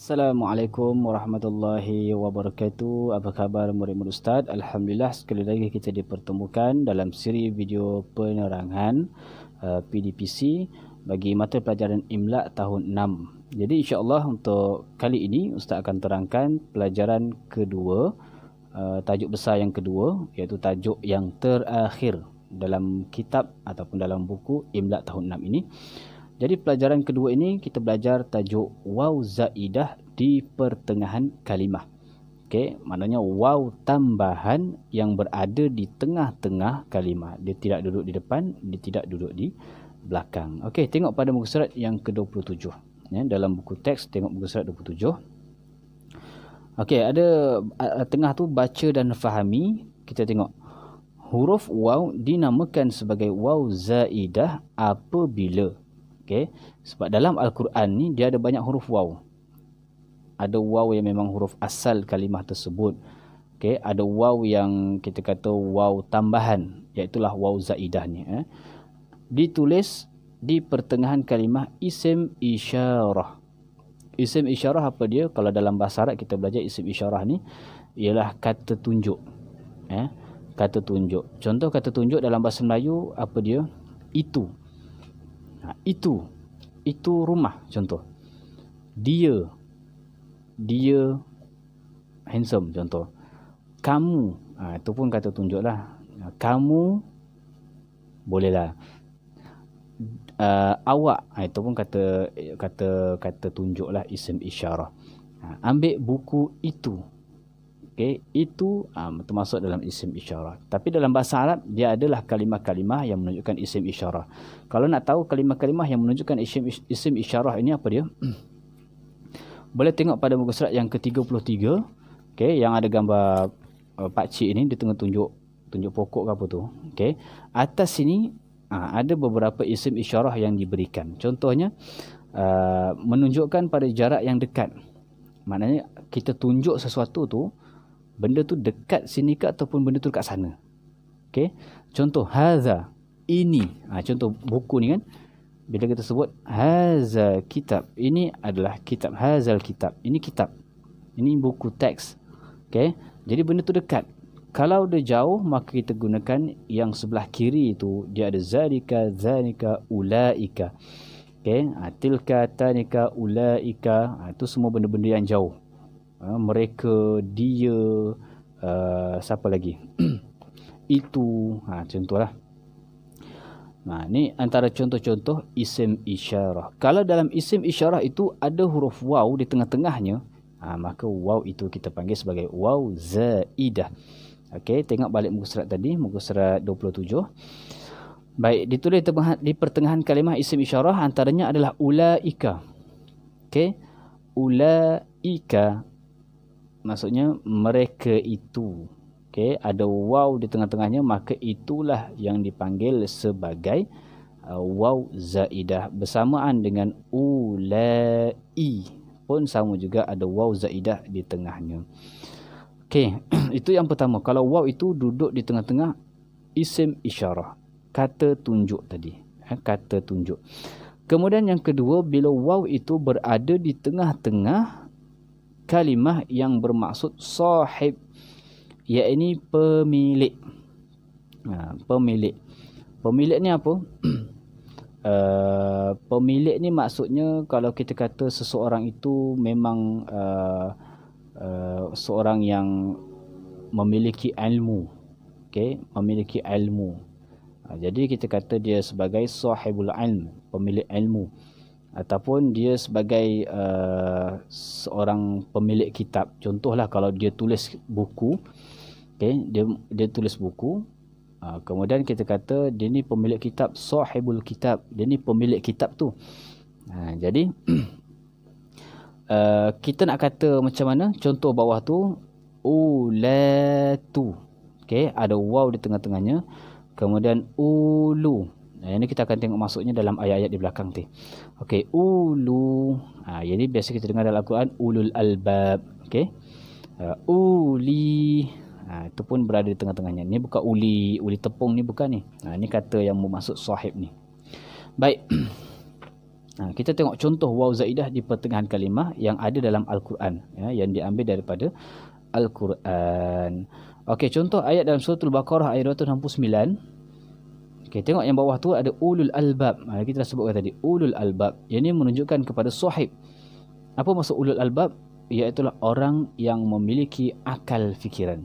Assalamualaikum warahmatullahi wabarakatuh. Apa khabar murid-murid Ustaz? Alhamdulillah sekali lagi kita dipertemukan dalam siri video penerangan PDPC bagi mata pelajaran Imla tahun 6. Jadi insya-Allah untuk kali ini Ustaz akan terangkan pelajaran kedua, tajuk besar yang kedua, iaitu tajuk yang terakhir dalam kitab ataupun dalam buku Imla tahun 6 ini. Jadi pelajaran kedua ini kita belajar tajuk waw zaidah di pertengahan kalimah. Okey, maknanya waw tambahan yang berada di tengah-tengah kalimah. Dia tidak duduk di depan, dia tidak duduk di belakang. Okey, tengok pada muka surat yang ke-27. Ya, dalam buku teks tengok muka surat 27. Okey, ada tengah tu baca dan fahami. Kita tengok huruf waw dinamakan sebagai waw zaidah apabila, okay, sebab dalam Al-Quran ni dia ada banyak huruf waw. Ada waw yang memang huruf asal kalimah tersebut. Okay, ada waw yang kita kata waw tambahan, iaitulah waw zaidah ni. Ditulis di pertengahan kalimah isim isyarah. Isim isyarah apa dia? Kalau dalam bahasa Arab kita belajar isim isyarah ni ialah kata tunjuk. Kata tunjuk. Contoh kata tunjuk dalam bahasa Melayu apa dia? Itu. Itu rumah, contoh. Dia handsome, contoh. Kamu, itu pun kata tunjuk lah. Kamu bolehlah. Awak, itu pun kata tunjuk lah, isim isyarah. Ambil buku itu. Okay, itu termasuk dalam isim isyarah. Tapi dalam bahasa Arab dia adalah kalimah-kalimah yang menunjukkan isim isyarah. Kalau nak tahu kalimah-kalimah yang menunjukkan isim isyarah ini apa dia? Boleh tengok pada muka surat yang ke-33. Okay, yang ada gambar pakcik ini, dia tengah tunjuk pokok ke apa tu. Okay, atas sini ada beberapa isim isyarah yang diberikan. Contohnya menunjukkan pada jarak yang dekat. Maknanya kita tunjuk sesuatu tu, benda tu dekat sini ke ataupun benda tu dekat sana. Okey. Contoh haza, ini. Contoh buku ni kan. Bila kita sebut haza kitab, ini adalah kitab. Hazal kitab, ini kitab. Ini buku teks. Okey. Jadi benda tu dekat. Kalau dia jauh maka kita gunakan yang sebelah kiri itu, dia ada zalika, zanika, ulaika. Okey. Tilka, tanika, ulaika. Itu semua benda-benda yang jauh. Mereka, dia, siapa lagi? Itu, contohlah. Ni antara contoh-contoh isim isyarah. Kalau dalam isim isyarah itu ada huruf waw di tengah-tengahnya, maka waw itu kita panggil sebagai waw zaidah. Okey, tengok balik muka surat tadi, muka surat 27. Baik, ditulis di pertengahan kalimah isim isyarah antaranya adalah ulaika. Okey, ulaika maksudnya mereka itu. Okey, ada waw di tengah-tengahnya, maka itulah yang dipanggil sebagai waw zaidah. Bersamaan dengan ulai pun sama juga, ada waw zaidah di tengahnya. Okey, itu yang pertama. Kalau waw itu duduk di tengah-tengah isim isyarah, kata tunjuk tadi, kata tunjuk. Kemudian yang kedua, bila waw itu berada di tengah-tengah kalimah yang bermaksud sahib, iaitu pemilik. Pemilik ni apa? Pemilik ni maksudnya kalau kita kata seseorang itu memang seorang yang memiliki ilmu. Okey, memiliki ilmu. Jadi kita kata dia sebagai sahibul ilm, pemilik ilmu. Ataupun dia sebagai seorang pemilik kitab. Contohlah kalau dia tulis buku, okay, dia tulis buku, kemudian kita kata dia ni pemilik kitab, sahibul kitab, dia ni pemilik kitab tu. Jadi kita nak kata macam mana? Contoh bawah tu, ulatu. Okay, ada waw di tengah-tengahnya. Kemudian ulu. Ini kita akan tengok maksudnya dalam ayat-ayat di belakang tu. Okey, ulu. Jadi biasa kita dengar dalam Al-Quran ulul albab. Okey. Uli. Itu pun berada di tengah-tengahnya. Ni bukan uli tepung ni, bukan ni. Ini kata yang bermaksud sahib ni. Baik. Kita tengok contoh waw zaidah di pertengahan kalimah yang ada dalam Al-Quran, yang diambil daripada Al-Quran. Okey, contoh ayat dalam surah Al-Baqarah ayat 269. Okey, tengok yang bawah tu ada ulul albab. Kita dah sebutkan tadi, ulul albab. Yang ini menunjukkan kepada sahib. Apa maksud ulul albab? Iaitulah orang yang memiliki akal fikiran.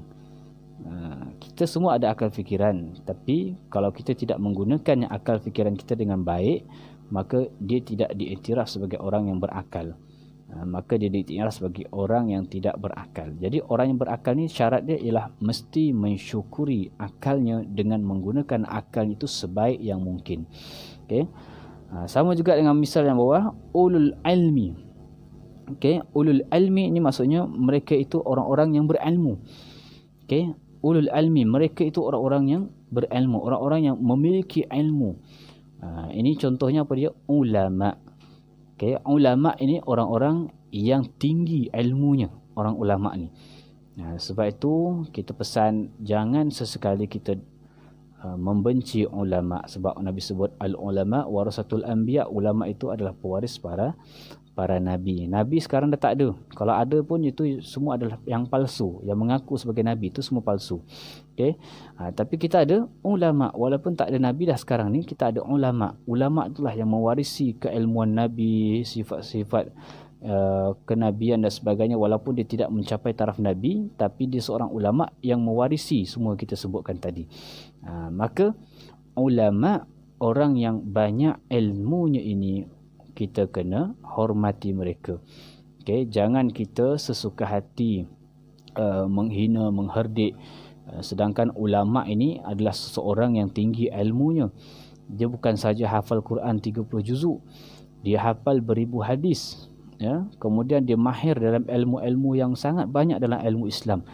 Kita semua ada akal fikiran, tapi kalau kita tidak menggunakan akal fikiran kita dengan baik, maka dia tidak diiktiraf sebagai orang yang berakal. Maka dia diiktiraf sebagai orang yang tidak berakal. Jadi orang yang berakal ni syarat dia ialah mesti mensyukuri akalnya dengan menggunakan akal itu sebaik yang mungkin. Okey. Sama juga dengan misal yang bawah, ulul ilmi. Okey, ulul ilmi ini maksudnya mereka itu orang-orang yang berilmu. Okey, ulul ilmi, mereka itu orang-orang yang berilmu, orang-orang yang memiliki ilmu. Ini contohnya apa dia? Ulama. Okay, ulama ini orang-orang yang tinggi ilmunya, orang ulama ni. Sebab itu kita pesan jangan sesekali kita membenci ulama, sebab Nabi sebut al-ulama warasatul anbiya, ulama itu adalah pewaris para nabi. Nabi sekarang dah tak ada. Kalau ada pun itu semua adalah yang palsu, yang mengaku sebagai nabi itu semua palsu. Okey. Tapi kita ada ulama, walaupun tak ada nabi dah sekarang ni, kita ada ulama. Ulama itulah yang mewarisi keilmuan nabi, sifat-sifat kenabian dan sebagainya, walaupun dia tidak mencapai taraf nabi, tapi dia seorang ulama yang mewarisi semua kita sebutkan tadi. Maka ulama, orang yang banyak ilmunya ini, kita kena hormati mereka. Okay, jangan kita sesuka hati menghina, mengherdik. Sedangkan ulama ini adalah seseorang yang tinggi ilmunya. Dia bukan saja hafal Quran 30 juzuk, dia hafal beribu hadis. Kemudian dia mahir dalam ilmu-ilmu yang sangat banyak dalam ilmu Islam.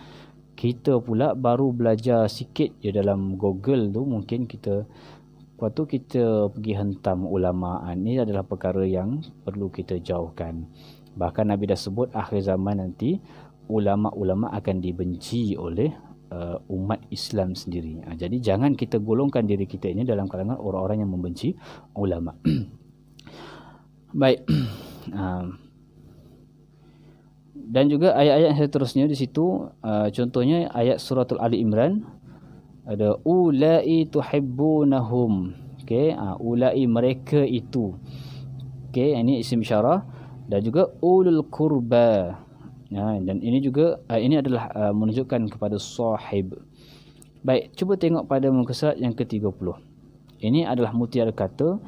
Kita pula baru belajar sikit je dalam Google tu, mungkin kita waktu kita pergi hentam ulama. Ini adalah perkara yang perlu kita jauhkan. Bahkan Nabi dah sebut akhir zaman nanti ulama-ulama akan dibenci oleh umat Islam sendiri. Jadi jangan kita golongkan diri kita ini dalam kalangan orang-orang yang membenci ulama. Baik. Dan juga ayat-ayat yang seterusnya di situ, contohnya ayat suratul Ali Imran, ada ulai tuhibbunahum. Okey, ulai mereka itu. Okey, ini isim isyarah, dan juga ulul qurba. Dan ini juga ini adalah menunjukkan kepada sahib. Baik, cuba tengok pada muka surat yang ke-30. Ini adalah mutiara kata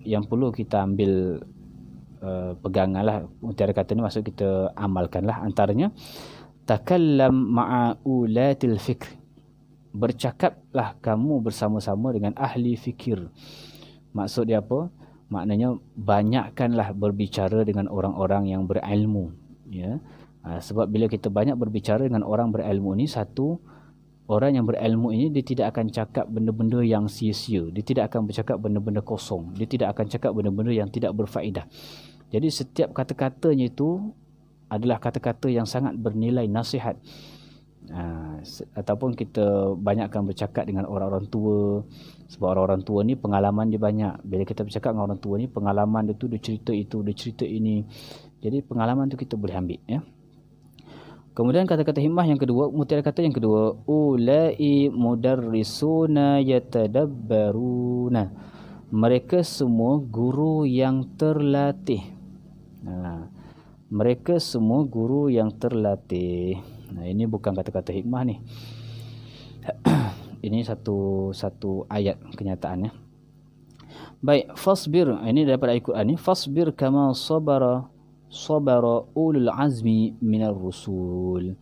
yang perlu kita ambil peganganlah. Mutiara kata ni maksud kita amalkanlah. Antaranya takallam ma'a ulatil fikr, bercakaplah kamu bersama-sama dengan ahli fikir. Maksud dia apa? Maknanya banyakkanlah berbicara dengan orang-orang yang berilmu. Sebab bila kita banyak berbicara dengan orang berilmu ni, satu, orang yang berilmu ini dia tidak akan cakap benda-benda yang sia-sia, dia tidak akan bercakap benda-benda kosong, dia tidak akan cakap benda-benda yang tidak berfaedah. Jadi setiap kata-katanya itu adalah kata-kata yang sangat bernilai nasihat. Ataupun kita banyakkan bercakap dengan orang-orang tua, sebab orang-orang tua ni pengalaman dia banyak. Bila kita bercakap dengan orang tua ni, pengalaman dia tu, dia cerita itu, dia cerita ini. Jadi pengalaman tu kita boleh ambil, ya. Kemudian kata-kata himmah yang kedua, mutiara kata yang kedua, ulai mudarrisuna yatadabbaruna, mereka semua guru yang terlatih. Mereka semua guru yang terlatih. Ini bukan kata-kata hikmah ni. Ini satu ayat kenyataannya. Baik, fasbir. Ini daripada ayat Quran ni. Fasbir kama sabara ulul azmi minar rusul.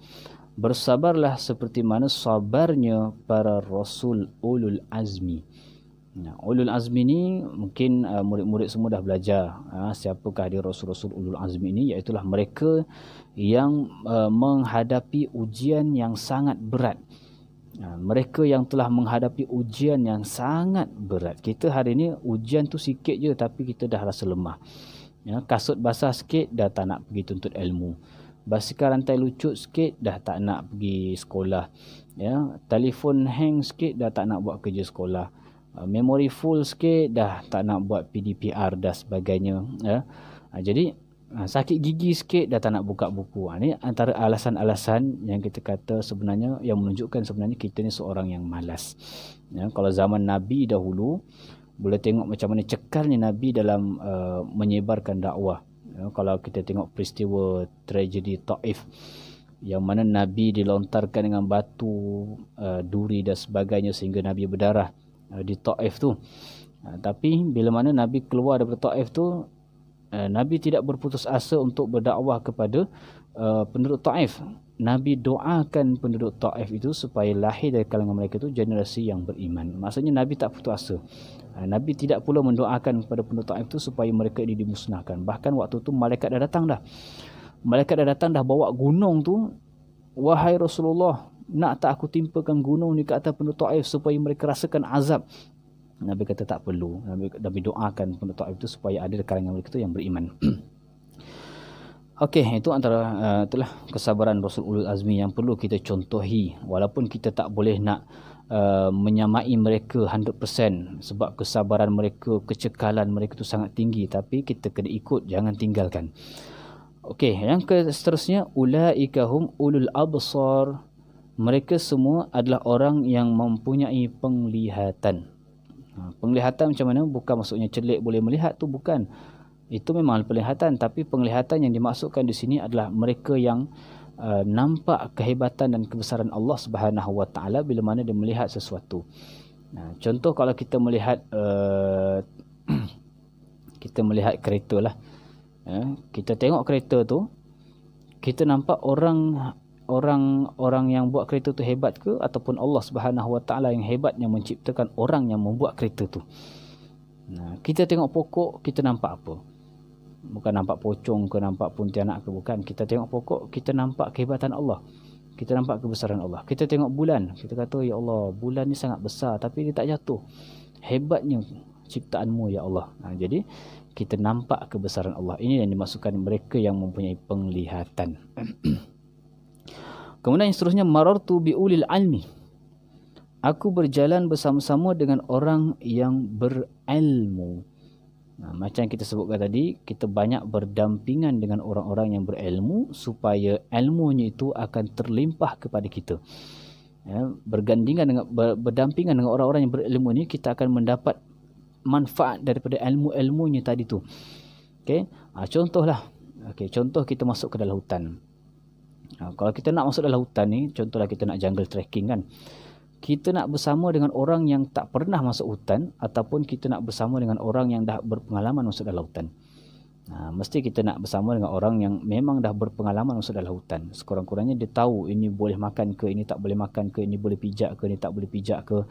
Bersabarlah seperti mana sabarnya para rasul ulul azmi. Ulul azmi ni mungkin murid-murid semua dah belajar siapakah dia rasul-rasul ulul azmi ini, iaitulah mereka yang menghadapi ujian yang sangat berat. Mereka yang telah menghadapi ujian yang sangat berat. Kita hari ni ujian tu sikit je tapi kita dah rasa lemah. Kasut basah sikit dah tak nak pergi tuntut ilmu. Basikal rantai lucut sikit dah tak nak pergi sekolah. Telefon hang sikit dah tak nak buat kerja sekolah. Memory full sikit dah tak nak buat PDPR dah sebagainya. Jadi sakit gigi sikit dah tak nak buka buku. Ini antara alasan-alasan yang kita kata sebenarnya yang menunjukkan sebenarnya kita ni seorang yang malas. Kalau zaman Nabi dahulu, boleh tengok macam mana cekalnya Nabi dalam menyebarkan dakwah. Kalau kita tengok peristiwa tragedi Taif, yang mana Nabi dilontarkan dengan batu, duri dan sebagainya sehingga Nabi berdarah di Taif tu. Tapi bila mana Nabi keluar daripada Taif tu, Nabi tidak berputus asa untuk berdakwah kepada penduduk Taif. Nabi doakan penduduk Taif itu supaya lahir dari kalangan mereka itu generasi yang beriman. Maksudnya Nabi tak putus asa. Nabi tidak pula mendoakan kepada penduduk Taif itu supaya mereka ini dimusnahkan. Bahkan waktu tu malaikat dah datang dah. Malaikat dah datang dah bawa gunung tu. Wahai Rasulullah, nak tak aku timpakan gunung ni ke atas penduduk Taif supaya mereka rasakan azab? Nabi kata tak perlu. Nabi doakan penduduk Taif itu supaya ada di kalangan mereka itu yang beriman. Okey, itu antara itulah kesabaran Rasul Ulul Azmi yang perlu kita contohi. Walaupun kita tak boleh nak menyamai mereka 100% sebab kesabaran mereka, kecekalan mereka itu sangat tinggi, tapi kita kena ikut, jangan tinggalkan. Okey, yang seterusnya, ulaika hum ulul absar. Mereka semua adalah orang yang mempunyai penglihatan. Penglihatan macam mana? Bukan maksudnya celik boleh melihat tu, bukan. Itu memang penglihatan, tapi penglihatan yang dimaksudkan di sini adalah mereka yang nampak kehebatan dan kebesaran Allah Subhanahu Wa Taala bila mana dia melihat sesuatu. Contoh kalau kita melihat kita melihat kereta lah. Kita tengok kereta tu, kita nampak orang yang buat kereta tu hebat ke, ataupun Allah Subhanahu Wa Taala yang hebat yang menciptakan orang yang membuat kereta tu. Kita tengok pokok, kita nampak apa? Bukan nampak pocong ke, nampak pontianak ke, bukan. Kita tengok pokok, kita nampak kehebatan Allah. Kita nampak kebesaran Allah. Kita tengok bulan, kita kata, ya Allah, bulan ni sangat besar tapi dia tak jatuh. Hebatnya ciptaanmu ya Allah. Jadi kita nampak kebesaran Allah. Ini yang dimaksudkan mereka yang mempunyai penglihatan. Kemudian yang seterusnya, marartu biulil almi. Aku berjalan bersama-sama dengan orang yang berilmu. Macam kita sebutkan tadi, kita banyak berdampingan dengan orang-orang yang berilmu supaya ilmunya itu akan terlimpah kepada kita. Berdampingan dengan orang-orang yang berilmu ni, kita akan mendapat manfaat daripada ilmu-ilmunya tadi tu. Okey, contohlah. Okey, contoh kita masuk ke dalam hutan. Kalau kita nak masuk dalam hutan ni, contohlah kita nak jungle trekking kan. Kita nak bersama dengan orang yang tak pernah masuk hutan, ataupun kita nak bersama dengan orang yang dah berpengalaman masuk dalam hutan. Mesti kita nak bersama dengan orang yang memang dah berpengalaman masuk dalam hutan. Sekurang-kurangnya dia tahu ini boleh makan ke, ini tak boleh makan ke, ini boleh pijak ke, ini tak boleh pijak ke.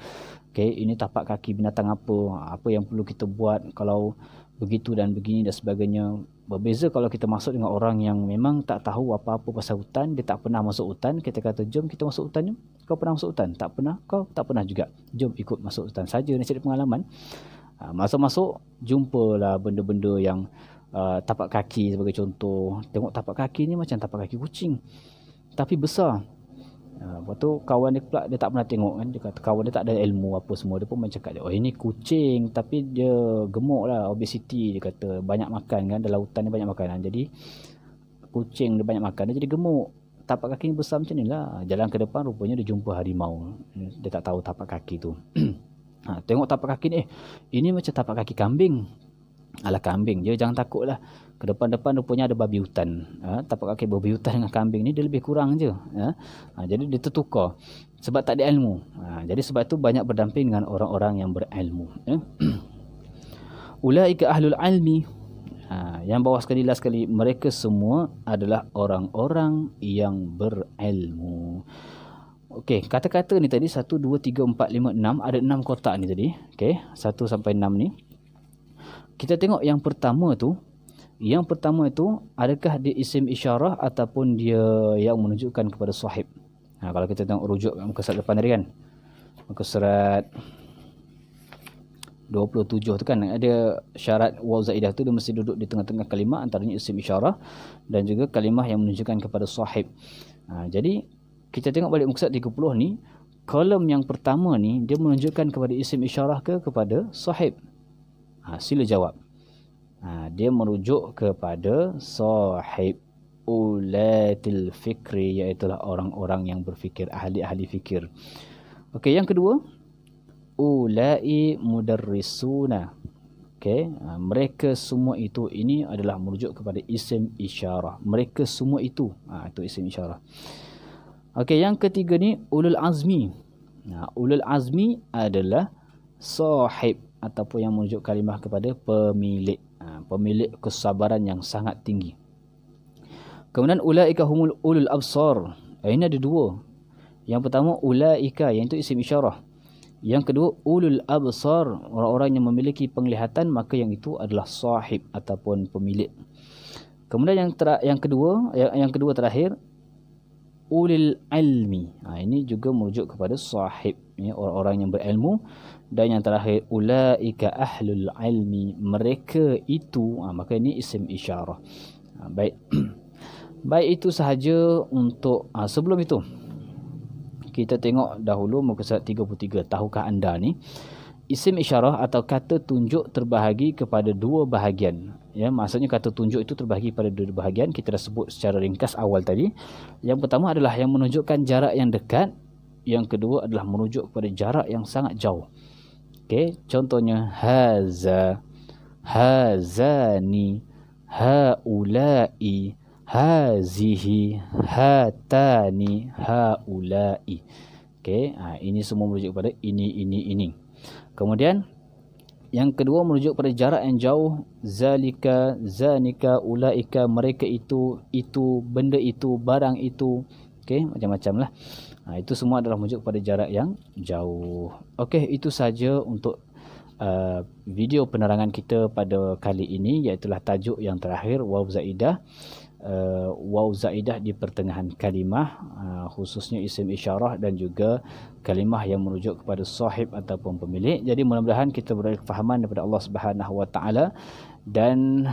Okay, ini tapak kaki binatang apa yang perlu kita buat kalau begitu dan begini dan sebagainya. Berbeza kalau kita masuk dengan orang yang memang tak tahu apa-apa pasal hutan, dia tak pernah masuk hutan, kita kata jom kita masuk hutan. Kau pernah masuk hutan? Tak pernah. Kau tak pernah juga. Jom ikut masuk hutan saja, nak cari pengalaman. Masuk-masuk jumpalah benda-benda yang tapak kaki sebagai contoh. Tengok tapak kaki ni macam tapak kaki kucing, tapi besar. Lepas tu kawan dia pula, dia tak pernah tengok kan. Dia kata kawan dia tak ada ilmu apa semua. Dia pun macam cakap, oh ini kucing tapi dia gemuk lah, obesity. Dia kata banyak makan kan, dalam hutan ni banyak makanan. Jadi kucing dia banyak makan, dia jadi gemuk. Tapak kaki ni besar macam ni lah. Jalan ke depan rupanya dia jumpa harimau. Dia tak tahu tapak kaki tu. Tengok tapak kaki ni, ini macam tapak kaki kambing. Alah, kambing je, jangan takut lah. Ke depan-depan rupanya ada babi hutan. Tapak kaki babi hutan dengan kambing ni dia lebih kurang je. Jadi dia tertukar sebab tak ada ilmu. Jadi sebab itu banyak berdamping dengan orang-orang yang berilmu. Ulaika ahlul ilmi. Yang bawah sekali last sekali, mereka semua adalah orang-orang yang berilmu. Okey, kata-kata ni tadi 1, 2, 3, 4, 5, 6. Ada 6 kotak ni tadi. Okey, 1 sampai 6 ni. Kita tengok yang pertama tu. Yang pertama itu, adakah dia isim isyarah ataupun dia yang menunjukkan kepada sahib. Kalau kita tengok rujuk muka surat depan tadi kan, muka surat 27 tu kan, ada syarat waw zaidah tu, dia mesti duduk di tengah-tengah kalimah, antaranya isim isyarah dan juga kalimah yang menunjukkan kepada sahib. Jadi kita tengok balik muka surat 30 ni, kolom yang pertama ni dia menunjukkan kepada isim isyarah ke kepada sahib? Sila jawab. Dia merujuk kepada sahib, ulatil fikri, iaitu orang-orang yang berfikir, ahli-ahli fikir. Okey, yang kedua, ulai mudarrisuna. Okey, mereka semua itu, ini adalah merujuk kepada isim isyarah. Mereka semua itu, itu isim isyarah. Okey, yang ketiga ni ulul azmi. Ulul azmi adalah sahib ataupun yang merujuk kalimah kepada pemilik. Pemilik kesabaran yang sangat tinggi. Kemudian ulaika humul ulul absar. Ini ada dua. Yang pertama ulaika, yang itu isim isyarah. Yang kedua ulul absar, orang-orang yang memiliki penglihatan, maka yang itu adalah sahib ataupun pemilik. Kemudian yang kedua terakhir ulil ilmi. Ini juga merujuk kepada sahib, orang-orang yang berilmu. Dan yang terakhir ulaika ahlul ilmi, mereka itu, maka ini isim isyarah. Baik. Baik, itu sahaja untuk sebelum itu kita tengok dahulu muka surat 33. Tahukah anda ni isim isyarah atau kata tunjuk terbahagi kepada dua bahagian. Ya, maksudnya kata tunjuk itu terbahagi pada dua bahagian. Kita dah sebut secara ringkas awal tadi. Yang pertama adalah yang menunjukkan jarak yang dekat. Yang kedua adalah merujuk kepada jarak yang sangat jauh. Okey, contohnya haza, hazani, haulai, hazihi, hatani, haulai. Okey, ini semua merujuk kepada ini. Kemudian yang kedua merujuk pada jarak yang jauh, zalika, zanika, ulaika, mereka itu, benda itu, barang itu. Okey, macam-macam lah. Itu semua adalah merujuk pada jarak yang jauh. Okey, itu saja untuk video penerangan kita pada kali ini, iaitu tajuk yang terakhir, waw zaidah. Waw zaidah di pertengahan kalimah, khususnya isim isyarah dan juga kalimah yang merujuk kepada sahib ataupun pemilik. Jadi mudah-mudahan kita beroleh kefahaman daripada Allah Subhanahu Wa Taala dan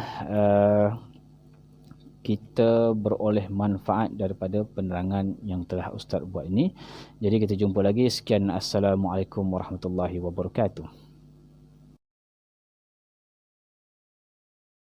kita beroleh manfaat daripada penerangan yang telah Ustaz buat ini. Jadi kita jumpa lagi. Sekian, Assalamualaikum warahmatullahi wabarakatuh.